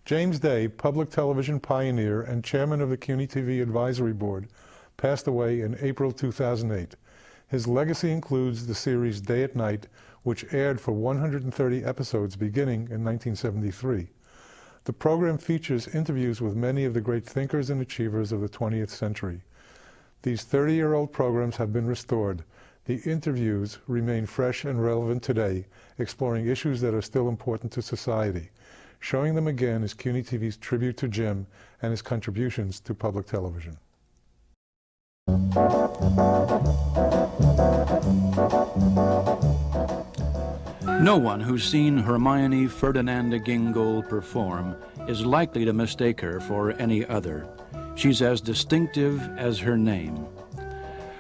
James Day, public television pioneer and chairman of the CUNY TV Advisory Board, passed away in April 2008. His legacy includes the series Day at Night, which aired for 130 episodes beginning in 1973. The program features interviews with many of the great thinkers and achievers of the 20th century. These 30-year-old programs have been restored. The interviews remain fresh and relevant today, exploring issues that are still important to society. Showing them again is CUNY TV's tribute to Jim and his contributions to public television. No one who's seen Hermione Ferdinanda Gingold perform is likely to mistake her for any other. She's as distinctive as her name.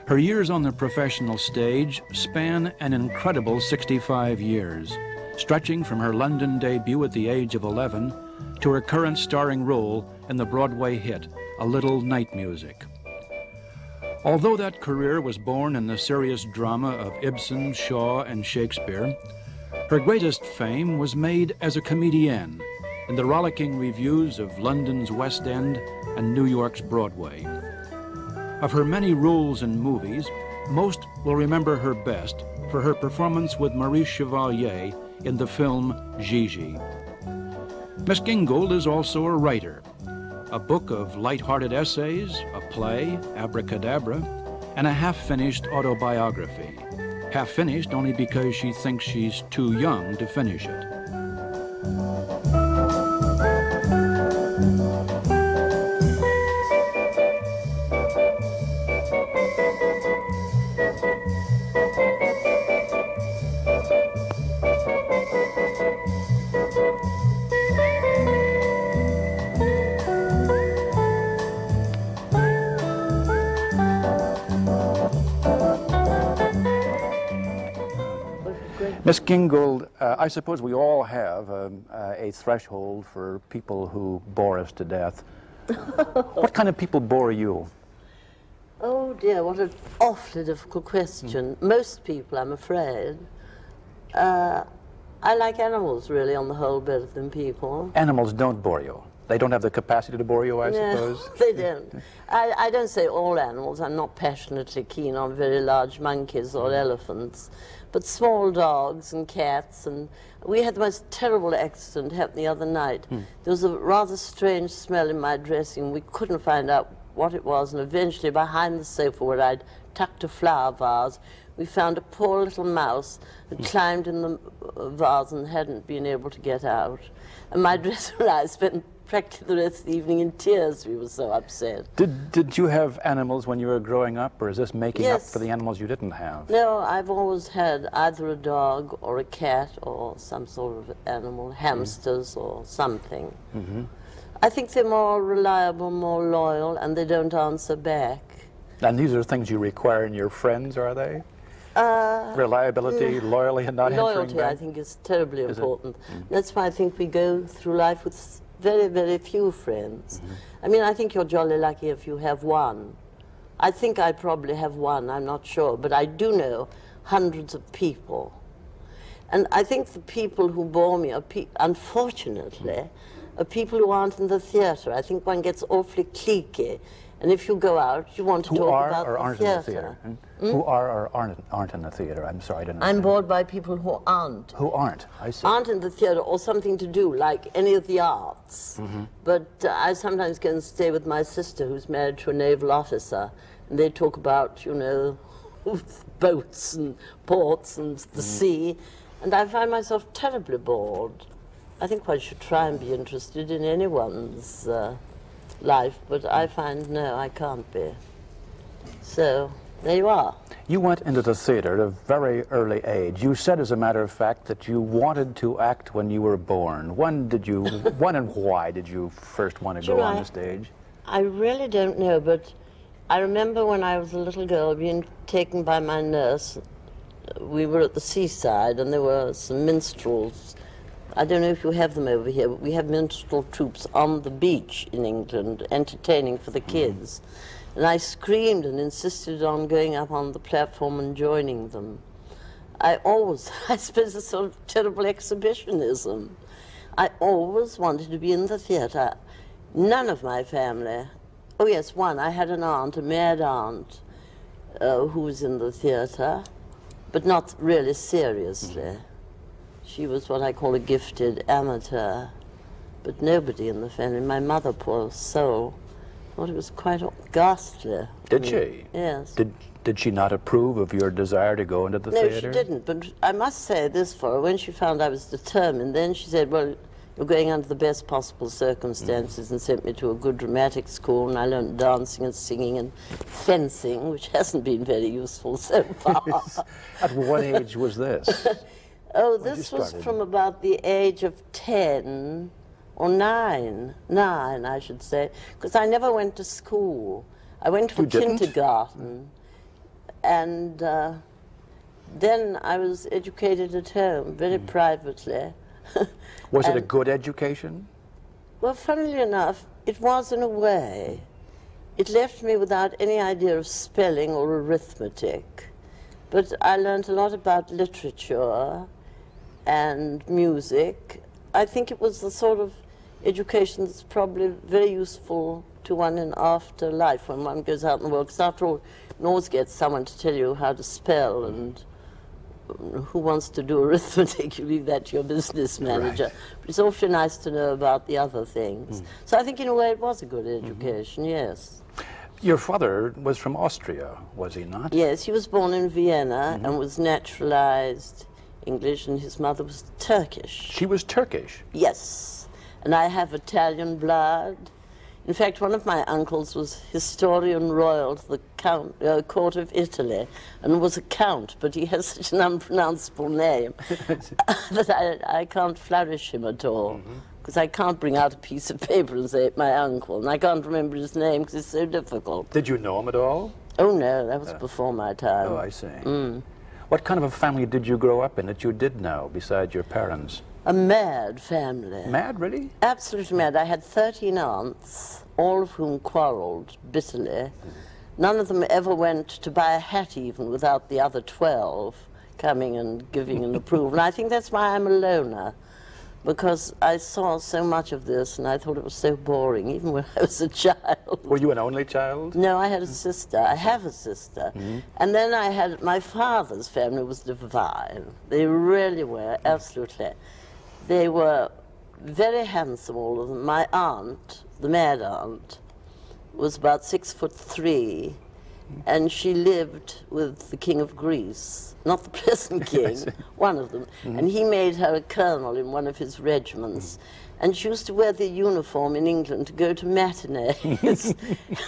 Her years on the professional stage span an incredible 65 years, stretching from her London debut at the age of 11 to her current starring role in the Broadway hit, A Little Night Music. Although that career was born in the serious drama of Ibsen, Shaw, and Shakespeare, her greatest fame was made as a comedienne in the rollicking revues of London's West End and New York's Broadway. Of her many roles in movies, most will remember her best for her performance with Maurice Chevalier in the film Gigi. Miss Gingold is also a writer. A book of light-hearted essays, a play, Abracadabra, and a half-finished autobiography. Half-finished only because she thinks she's too young to finish it. Miss Gingold, I suppose we all have a threshold for people who bore us to death. What kind of people bore you? Oh dear, what an awfully difficult question. Most people, I'm afraid. I like animals, really, on the whole, better than people. Animals don't bore you. They don't have the capacity to bore you, I suppose? They don't. I don't say all animals. I'm not passionately keen on very large monkeys or elephants. But small dogs and cats, and we had the most terrible accident happen the other night. There was a rather strange smell in my dressing. We couldn't find out what it was, and eventually behind the sofa where I'd tucked a flower vase, we found a poor little mouse who climbed in the vase and hadn't been able to get out. And my dresser and I spent practically the rest of the evening in tears. We were so upset. Did you have animals when you were growing up, or is this making up for the animals you didn't have? No, I've always had either a dog or a cat or some sort of animal, hamsters or something. I think they're more reliable, more loyal, and they don't answer back. And these are things you require in your friends, are they? Reliability, loyalty, and not answering back? Loyalty, I think, is terribly important. That's why I think we go through life with very, very few friends. I mean, I think you're jolly lucky if you have one. I think I probably have one, I'm not sure, but I do know hundreds of people. And I think the people who bore me are, unfortunately, are people who aren't in the theatre. I think one gets awfully cliquey. And if you go out, you want to talk about the theatre. Who are or aren't in the theatre? I'm sorry, I didn't I'm bored by people who aren't. Who aren't? I see. Aren't in the theatre or something to do, like any of the arts. But I sometimes go and stay with my sister, who's married to a naval officer, and they talk about, you know, boats and ports and the sea, and I find myself terribly bored. I think one should try and be interested in anyone's life, but I find, no, I can't be. So, there you are. You went into the theater at a very early age. You said, as a matter of fact, that you wanted to act when you were born. When and why did you first want to go on the stage? I really don't know, but I remember when I was a little girl being taken by my nurse. We were at the seaside, and there were some minstrels. I don't know if you have them over here, but we have minstrel troops on the beach in England, entertaining for the kids. And I screamed and insisted on going up on the platform and joining them. I suppose, it's sort of terrible exhibitionism. I always wanted to be in the theatre. None of my family. Oh yes, one. I had an aunt, a mad aunt, who was in the theatre, but not really seriously. She was what I call a gifted amateur, but nobody in the family. My mother, poor soul, thought it was quite ghastly. Did she? Yes. Did she not approve of your desire to go into the No, theater? she didn't, but I must say this for her. When she found I was determined, then she said, well, you're going under the best possible circumstances, and sent me to a good dramatic school, and I learned dancing and singing and fencing, which hasn't been very useful so far. At what age was this? Oh, this was from about the age of 10 or 9, I should say, because I never went to school. I went to kindergarten, and then I was educated at home, very privately. Was it a good education? Well, funnily enough, it was in a way. It left me without any idea of spelling or arithmetic, but I learned a lot about literature and music. I think it was the sort of education that's probably very useful to one in after life when one goes out in the world, because after all, you can always get someone to tell you how to spell, and who wants to do arithmetic? You leave that to your business manager. Right. But it's awfully nice to know about the other things. So I think in a way it was a good education, yes. Your father was from Austria, was he not? Yes, he was born in Vienna and was naturalized English, and his mother was Turkish. She was Turkish? Yes, and I have Italian blood. In fact, one of my uncles was Historian Royal to the Court of Italy, and was a count, but he has such an unpronounceable name that I can't flourish him at all, because I can't bring out a piece of paper and say, my uncle, and I can't remember his name because it's so difficult. Did you know him at all? Oh no, that was before my time. Oh, I see. What kind of a family did you grow up in that you did know, besides your parents? A mad family. Mad, really? Absolutely mad. I had 13 aunts, all of whom quarreled bitterly. None of them ever went to buy a hat even without the other 12 coming and giving an approval. And I think that's why I'm a loner, because I saw so much of this and I thought it was so boring, even when I was a child. Were you an only child? No, I had a sister. I have a sister. And then I had, my father's family was divine. They really were, absolutely. They were very handsome, all of them. My aunt, the mad aunt, was about 6'3", and she lived with the King of Greece, not the present king, one of them. And he made her a colonel in one of his regiments. And she used to wear the uniform in England to go to matinees,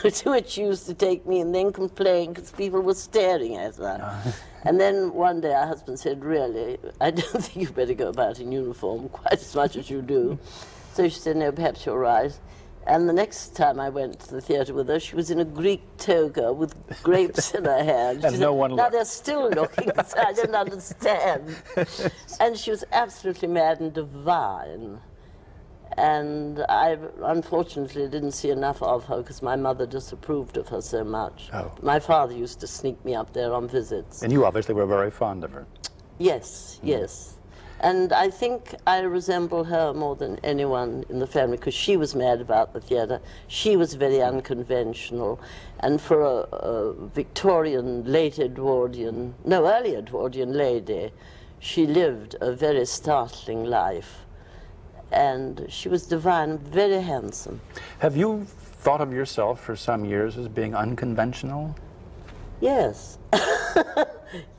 to which she used to take me and then complain because people were staring at her. And then one day our husband said, really, I don't think you better go about in uniform quite as much as you do. So she said, no, perhaps you're right. And the next time I went to the theatre with her, she was in a Greek toga with grapes in her hand. And no one now looked. they're still looking, so I don't understand. And she was absolutely mad and divine. And I, unfortunately, didn't see enough of her because my mother disapproved of her so much. Oh. My father used to sneak me up there on visits. And you obviously were very fond of her. Yes, yes. And I think I resemble her more than anyone in the family because she was mad about the theatre. She was very unconventional. And for a Victorian, late Edwardian, no, early Edwardian lady, she lived a very startling life. And she was divine, very handsome. Have you thought of yourself for some years as being unconventional? Yes.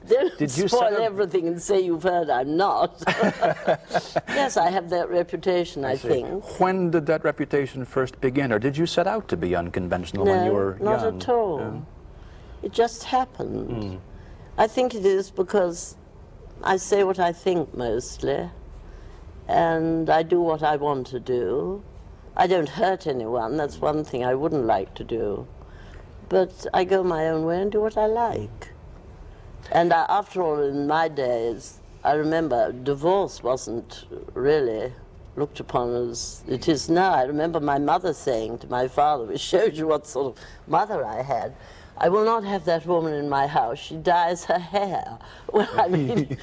Don't Did you spoil set up- everything and say you've heard I'm not. Yes, I have that reputation, I see. think. When did that reputation first begin, or did you set out to be unconventional when you were not young? at all. Yeah. It just happened. I think it is because I say what I think mostly, and I do what I want to do. I don't hurt anyone, that's one thing I wouldn't like to do. But I go my own way and do what I like. And after all, in my days, I remember divorce wasn't really looked upon as it is now. I remember my mother saying to my father, which shows you what sort of mother I had, I will not have that woman in my house. She dyes her hair. Well, I mean,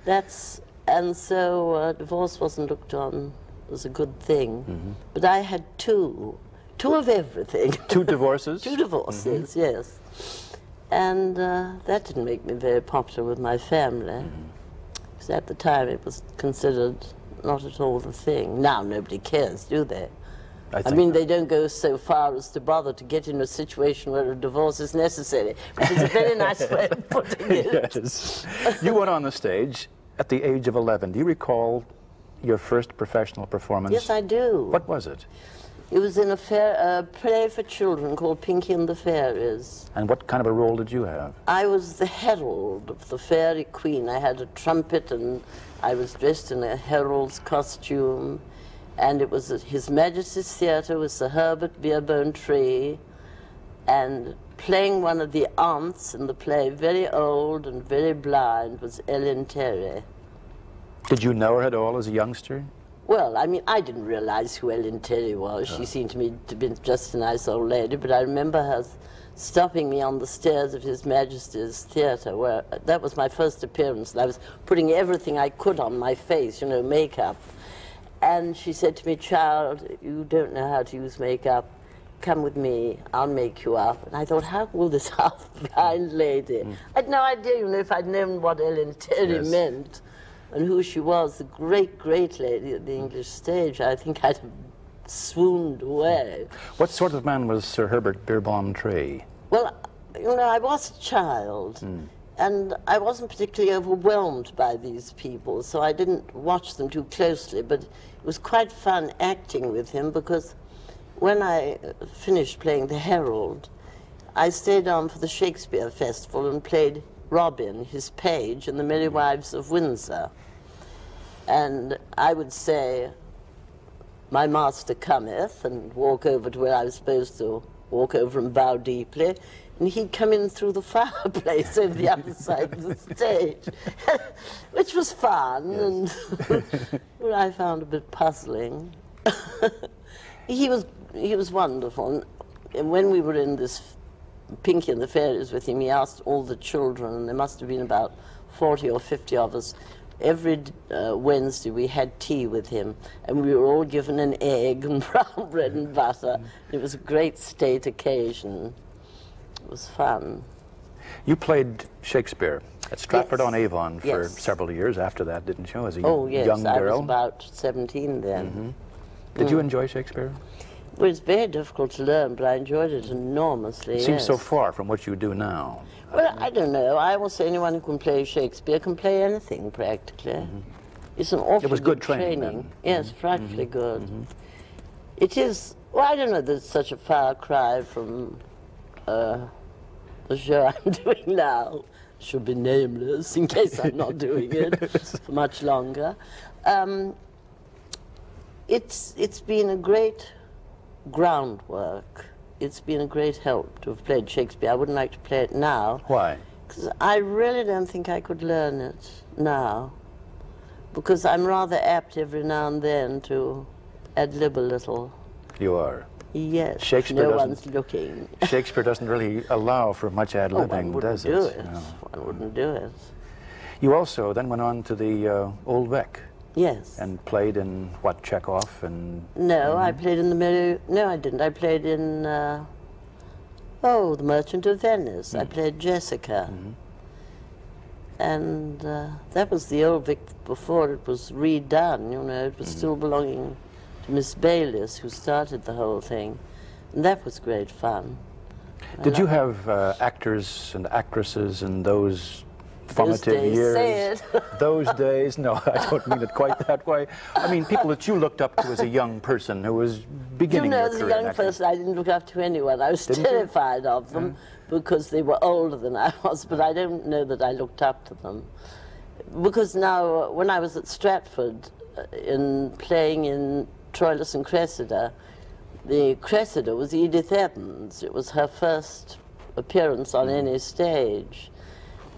that's And so divorce wasn't looked on as a good thing. But I had two of everything. Two divorces? Two divorces, yes. And that didn't make me very popular with my family. Because at the time it was considered not at all the thing. Now nobody cares, do they? I mean, they don't go so far as to bother to get in a situation where a divorce is necessary, which is a very nice way of putting it. Yes. You went on the stage at the age of 11. Do you recall your first professional performance? Yes, I do. What was it? It was in a play for children called Pinky and the Fairies. And what kind of a role did you have? I was the herald of the fairy queen. I had a trumpet and I was dressed in a herald's costume. And it was at His Majesty's Theatre with Sir Herbert Beerbone Tree, and playing one of the aunts in the play, very old and very blind, was Ellen Terry. Did you know her at all as a youngster? Well, I mean, I didn't realize who Ellen Terry was. She seemed to me to be just a nice old lady, but I remember her stopping me on the stairs of His Majesty's Theatre, where that was my first appearance, and I was putting everything I could on my face, you know, makeup. And she said to me, "Child, you don't know how to use makeup. Come with me, I'll make you up." And I thought, how will this half-blind lady? I had no idea, you know, if I'd known what Ellen Terry meant and who she was, the great, great lady at the English stage, I think I'd have swooned away. What sort of man was Sir Herbert Beerbone Tree? Well, you know, I was a child. And I wasn't particularly overwhelmed by these people, so I didn't watch them too closely, but it was quite fun acting with him, because when I finished playing the Herald, I stayed on for the Shakespeare Festival and played Robin, his page, in The Merry Wives of Windsor. And I would say, "My master cometh," and walk over to where I was supposed to walk over and bow deeply. And he'd come in through the fireplace over the other side of the stage, which was fun, and what I found a bit puzzling. He was wonderful, and when we were in this Pinky and the Fairies with him, he asked all the children, and there must have been about 40 or 50 of us. Every Wednesday we had tea with him, and we were all given an egg and brown bread and butter. It was a great state occasion. It was fun. You played Shakespeare at Stratford-on-Avon for several years after that, didn't you, as a young girl? I was about 17 then. Did you enjoy Shakespeare? Well, it's very difficult to learn, but I enjoyed it enormously. It seems so far from what you do now. Well, I don't know. I will say anyone who can play Shakespeare can play anything, practically. It's an awfully good training. Then. Yes, frightfully good. It is, well, I don't know, there's such a far cry from the show I'm doing now. Should be nameless, in case I'm not doing it for much longer. It's been a great groundwork. It's been a great help to have played Shakespeare. I wouldn't like to play it now. Why? Because I really don't think I could learn it now. Because I'm rather apt every now and then to ad-lib a little. You are? Yes, Shakespeare no one's looking. Shakespeare doesn't really allow for much ad-libbing, does it? One wouldn't do it. You also then went on to the Old Vic. Yes. And played in, what, Chekhov and... No, I played in No, I didn't. I played in, The Merchant of Venice. I played Jessica. And that was the Old Vic before it was redone, you know. It was still belonging to Miss Bayliss, who started the whole thing. And that was great fun. Did you have actors and actresses in those formative years? Say it. Those days? No, I don't mean it quite that way. I mean people that you looked up to as a young person who was beginning your career. You know, as a young person, I didn't look up to anyone. I was terrified of them because they were older than I was, but I don't know that I looked up to them. Because now, when I was at Stratford, playing in Troilus and Cressida, the Cressida was Edith Evans. It was her first appearance on any stage.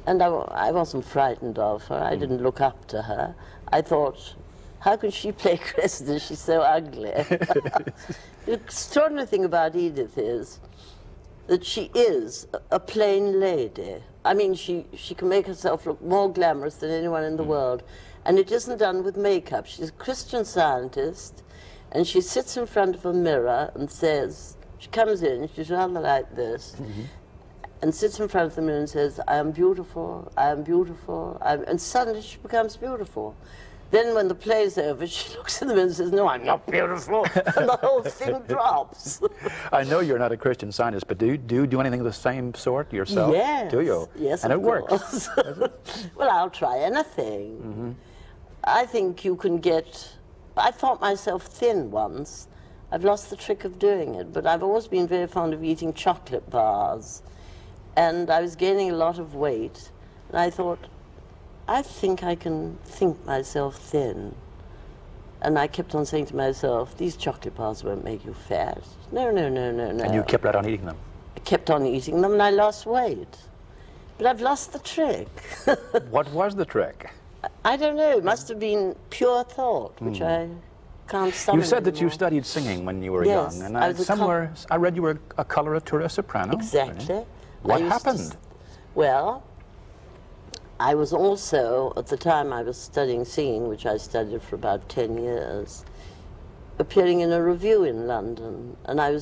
And I wasn't frightened of her. I didn't look up to her. I thought, how can she play Cressida? She's so ugly. The extraordinary thing about Edith is that she is a plain lady. I mean, she can make herself look more glamorous than anyone in the world. And it isn't done with makeup. She's a Christian Scientist, and she sits in front of a mirror and says, she comes in, she's rather like this, and sits in front of the mirror and says, I am beautiful, I am beautiful, and suddenly she becomes beautiful. Then when the play's over, she looks in the mirror and says, no, I'm not beautiful, and the whole thing drops. I know you're not a Christian Scientist, but do you do anything of the same sort yourself? Yes. Do you? Yes, and of it works. course. Well, I'll try anything. I think you can get... I thought myself thin once. I've lost the trick of doing it, but I've always been very fond of eating chocolate bars. And I was gaining a lot of weight, and I thought, I think I can think myself thin. And I kept on saying to myself, these chocolate bars won't make you fat. No, no, no, no, no. And you kept right on eating them? I kept on eating them, and I lost weight. But I've lost the trick. What was the trick? I don't know. It must have been pure thought, which I can't summon You said that you anymore. studied singing when you were Yes, young, and I was a somewhere I read you were a coloratura soprano. Exactly. Right? What I used to happened? Well, I was also, at the time I was studying singing, which I studied for about 10 years, appearing in a review in London. And I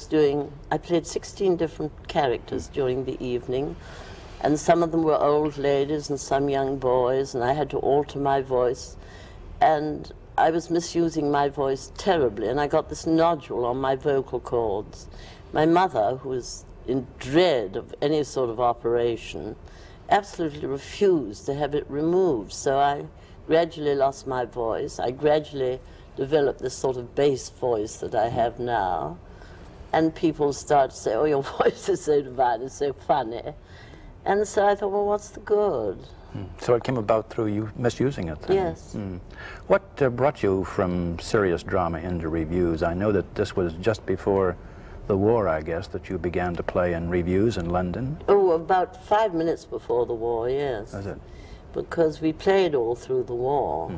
played 16 different characters during the evening. And some of them were old ladies and some young boys, and I had to alter my voice. And I was misusing my voice terribly, and I got this nodule on my vocal cords. My mother, who was in dread of any sort of operation, absolutely refused to have it removed. So I gradually lost my voice. I gradually developed this sort of bass voice that I have now. And people start to say, oh, your voice is so divine, it's so funny. And so I thought, well, what's the good? So it came about through you misusing it then? Yes. What brought you from serious drama into reviews? I know that this was just before the war, I guess, that you began to play in reviews in London. Oh, about 5 minutes before the war, yes. Was it? Because we played all through the war.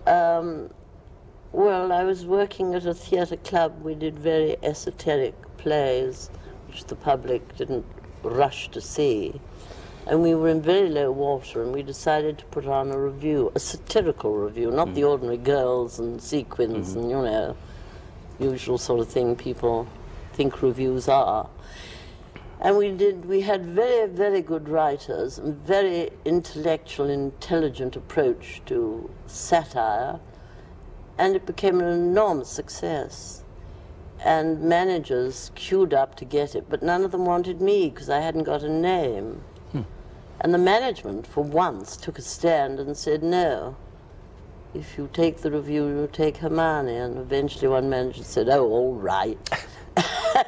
Well, I was working at a theatre club. We did very esoteric plays, which the public didn't rush to see. And we were in very low water, and we decided to put on a review, a satirical review, not the ordinary girls and sequins and, you know, usual sort of thing people think reviews are. And we had very, very good writers and very intellectual, intelligent approach to satire, and it became an enormous success. And managers queued up to get it, but none of them wanted me because I hadn't got a name. And the management, for once, took a stand and said, no, if you take the review, you take Hermione. And eventually one manager said, oh, all right.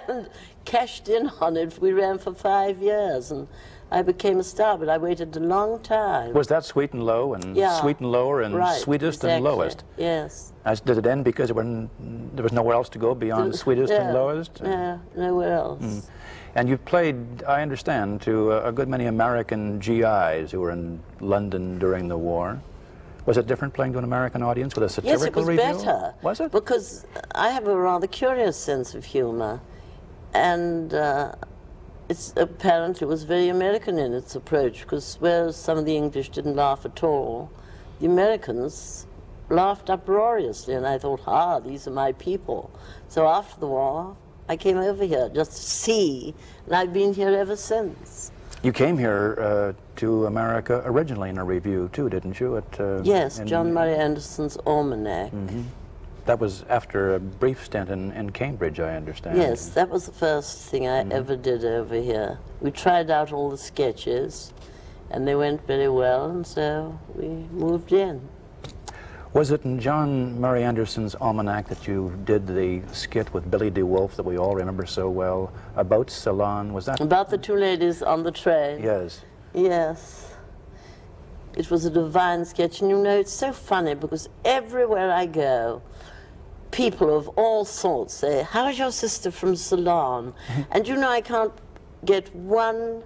And cashed in on it. We ran for 5 years, and I became a star, but I waited a long time. Was that Sweet and Low, and Yeah. Sweet and Lower, and Right, Sweetest exactly. and Lowest? Yes. Did it end because there was nowhere else to go beyond Sweetest and No, Lowest? no, nowhere else. And you played, I understand, to a good many American GIs who were in London during the war. Was it different playing to an American audience with a satirical Yes, it was review? better. Was it? Because I have a rather curious sense of humor, and apparently was very American in its approach, because whereas some of the English didn't laugh at all, the Americans laughed uproariously, and I thought, these are my people. So after the war, I came over here just to see, and I've been here ever since. You came here to America originally in a review too, didn't you? Yes, John Murray Anderson's Almanac. That was after a brief stint in Cambridge, I understand. Yes, that was the first thing I ever did over here. We tried out all the sketches, and they went very well, and so we moved in. Was it in John Murray Anderson's Almanac that you did the skit with Billy DeWolf that we all remember so well about Ceylon? Was that? About the two ladies on the train. Yes. Yes. It was a divine sketch, and you know, it's so funny because everywhere I go, people of all sorts say, how is your sister from Ceylon? And you know, I can't get one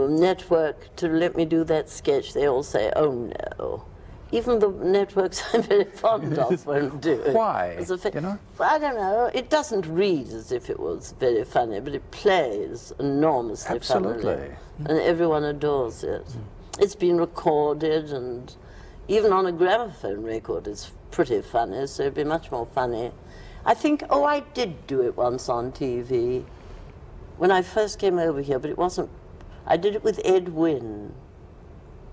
network to let me do that sketch. They all say, oh no. Even the networks I'm very fond of won't do it. Why? You know? I don't know. It doesn't read as if it was very funny, but it plays enormously funnily. Absolutely. And everyone adores it. It's been recorded, and even on a gramophone record, it's pretty funny, so it'd be much more funny. I think, oh, I did do it once on TV when I first came over here, but it wasn't, I did it with Ed Wynn.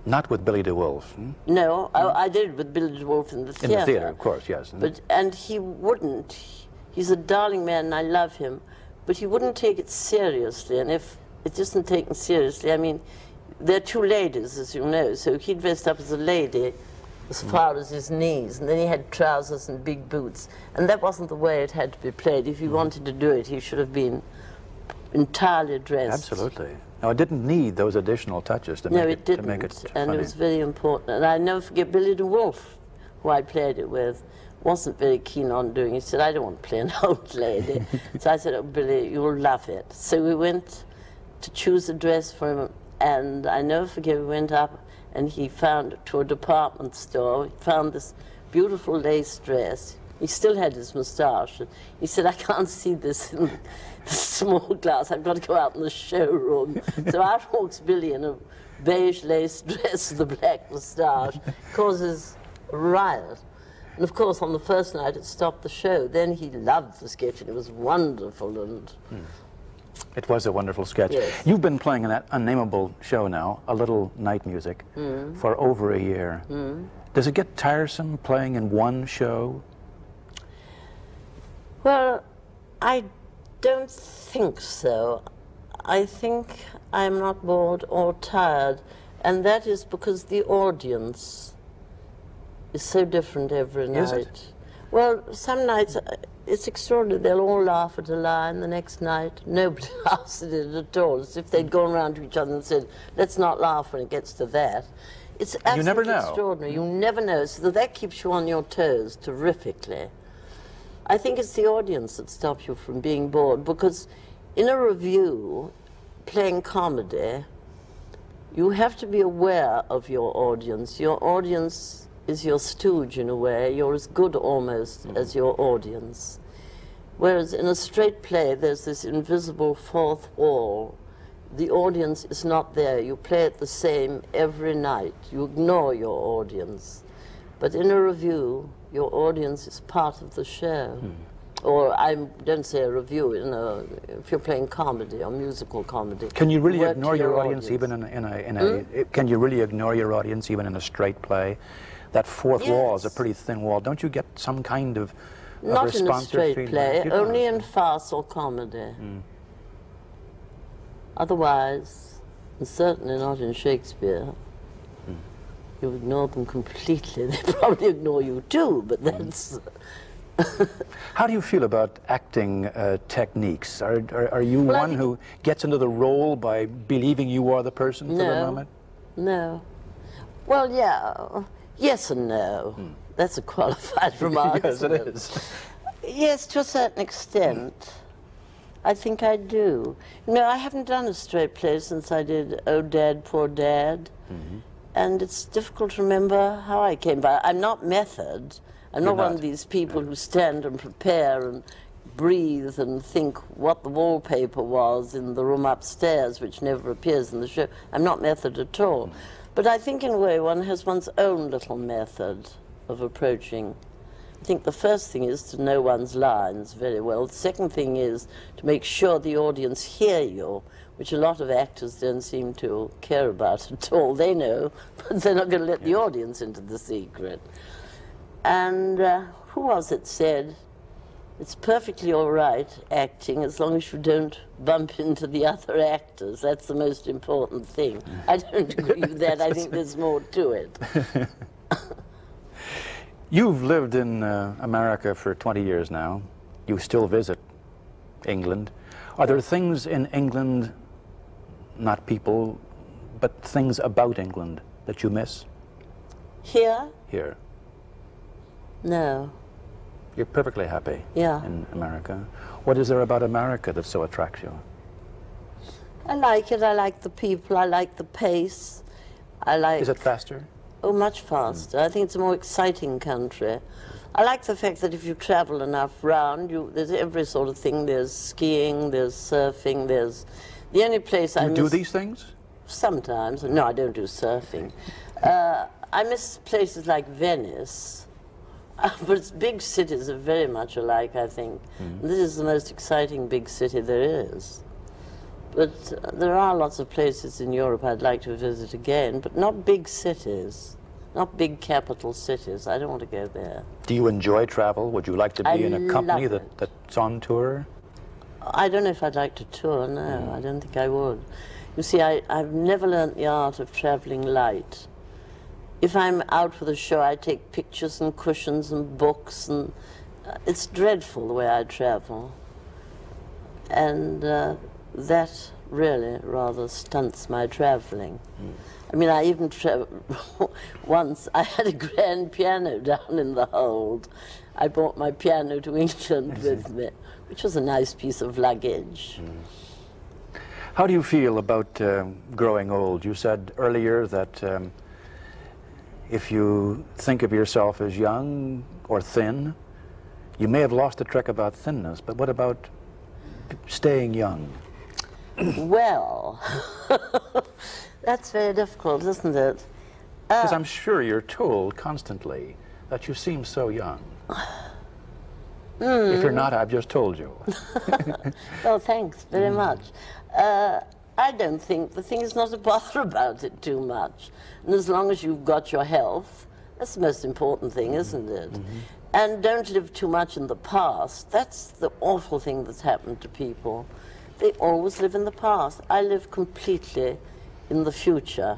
Not with Billy DeWolf. Hmm? No, I did it with Billy DeWolf in the theatre. In the theatre, of course, yes. And he wouldn't. He's a darling man, and I love him, but he wouldn't take it seriously. And if it isn't taken seriously, I mean, there are two ladies, as you know, so he dressed up as a lady as far as his knees, and then he had trousers and big boots, and that wasn't the way it had to be played. If he wanted to do it, he should have been entirely dressed. Absolutely. No, it didn't need those additional touches to make it, to make it funny. And it was very important. And I never forget Billy DeWolf, who I played it with, wasn't very keen on doing it. He said, I don't want to play an old lady. So I said, oh, Billy, you'll love it. So we went to choose a dress for him, and I never forget, we went up and he found, to a department store, he found this beautiful lace dress. He still had his moustache. He said, I can't see this in the small glass. I've got to go out in the showroom. So out walks Billy in a beige lace dress with a black moustache. Causes a riot. And of course, on the first night, it stopped the show. Then he loved the sketch, and it was wonderful. And it was a wonderful sketch. Yes. You've been playing in that unnameable show now, A Little Night Music, for over a year. Does it get tiresome playing in one show? well, I don't think so. I think I'm not bored or tired, and that is because the audience is so different every night. Is it? Well, some nights it's extraordinary. They'll all laugh at a line. The next night, nobody laughs at it at all. As if they'd gone around to each other and said, "Let's not laugh when it gets to that." It's absolutely you never know. extraordinary. You never know. So that keeps you on your toes terrifically. I think it's the audience that stops you from being bored, because in a review, playing comedy, you have to be aware of your audience. Your audience is your stooge in a way. You're as good almost as your audience. Whereas in a straight play, there's this invisible fourth wall. The audience is not there. You play it the same every night. You ignore your audience. But in a review, your audience is part of the show. Or I don't say a review, if you're playing comedy or musical comedy. Can you really work ignore to your audience even can you really ignore your audience even in a straight play? That fourth wall is a pretty thin wall. Don't you get some kind of Not in a responsive straight feedback? play, only in farce or comedy. Otherwise, and certainly not in Shakespeare, you ignore them completely. They probably ignore you too, but that's... How do you feel about acting techniques? Are you Well, I one think- who gets into the role by believing you are the person for the No. moment? No. Well, yeah. Yes and no. That's a qualified remark. Yes, it isn't is. Yes, to a certain extent. I think I do. No, I haven't done a straight play since I did Oh Dad, Poor Dad. And it's difficult to remember how I came by. I'm not method. I'm You're not one not. of these people who stand and prepare and breathe and think what the wallpaper was in the room upstairs, which never appears in the show. I'm not method at all. But I think in a way one has one's own little method of approaching. I think the first thing is to know one's lines very well. The second thing is to make sure the audience hear you, which a lot of actors don't seem to care about at all. They know, but they're not going to let the audience into the secret. And who was it said, it's perfectly all right acting as long as you don't bump into the other actors. That's the most important thing. I don't agree with that. I think there's more to it. You've lived in America for 20 years now. You still visit England. Are there things in England, not people, but things about England that you miss Here? here? No. You're perfectly happy Yeah. in America. What is there about America that so attracts you? I like it. I like the people. I like the pace. I like... Is it faster? Oh, much faster. I think it's a more exciting country. I like the fact that if you travel enough round, there's every sort of thing. There's skiing, there's surfing, there's... The only place I You do miss... these things? Sometimes. No, I don't do surfing. I miss places like Venice, but its big cities are very much alike, I think. This is the most exciting big city there is. But there are lots of places in Europe I'd like to visit again, but not big cities, not big capital cities. I don't want to go there. Do you enjoy travel? Would you like to be in a company that's on tour? I don't know if I'd like to tour, no, I don't think I would. You see, I've never learnt the art of traveling light. If I'm out for the show, I take pictures and cushions and books, and it's dreadful the way I travel. And that really rather stunts my traveling. I mean, I even once I had a grand piano down in the hold. I brought my piano to England with me, which was a nice piece of luggage. How do you feel about growing old? You said earlier that if you think of yourself as young or thin, you may have lost the trick about thinness, but what about staying young? Well, that's very difficult, isn't it? Because I'm sure you're told constantly that you seem so young. If you're not, I've just told you. Well, thanks very much. I don't think the thing is not to bother about it too much. And as long as you've got your health, that's the most important thing, isn't it? And don't live too much in the past. That's the awful thing that's happened to people. They always live in the past. I live completely in the future.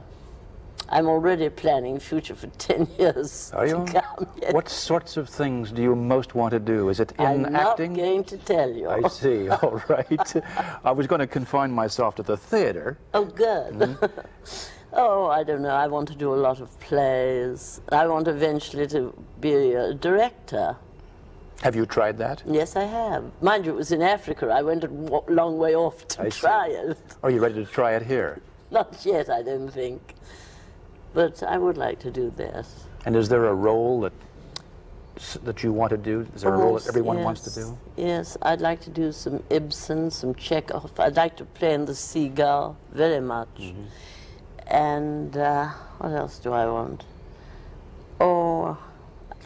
I'm already planning future for 10 years. Are you? To come. Yes. What sorts of things do you most want to do? Is it in I'm acting? not going to tell you. I see, all right. I was going to confine myself to the theater. Oh, good. Oh, I don't know. I want to do a lot of plays. I want eventually to be a director. Have you tried that? Yes, I have. Mind you, it was in Africa. I went a long way off to try it. Are you ready to try it here? Not yet, I don't think. But I would like to do that. And is there a role that you want to do? Is there a role that everyone wants to do? Yes, I'd like to do some Ibsen, some Chekhov. I'd like to play in The Seagull very much. And what else do I want? Oh,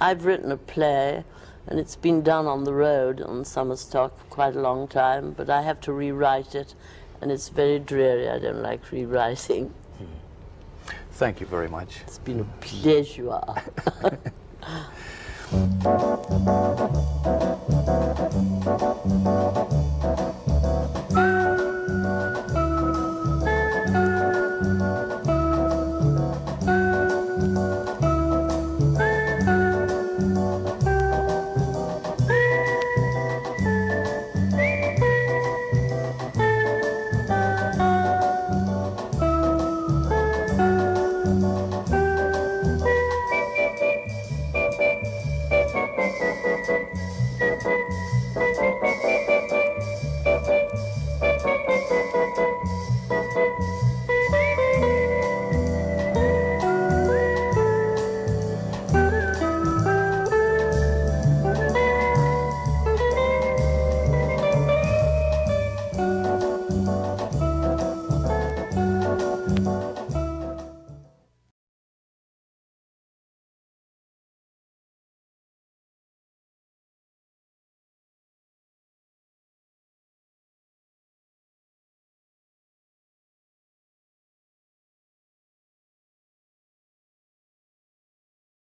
I've written a play, and it's been done on the road on Summerstock for quite a long time, but I have to rewrite it, and it's very dreary. I don't like rewriting. Thank you very much. It's been a pleasure.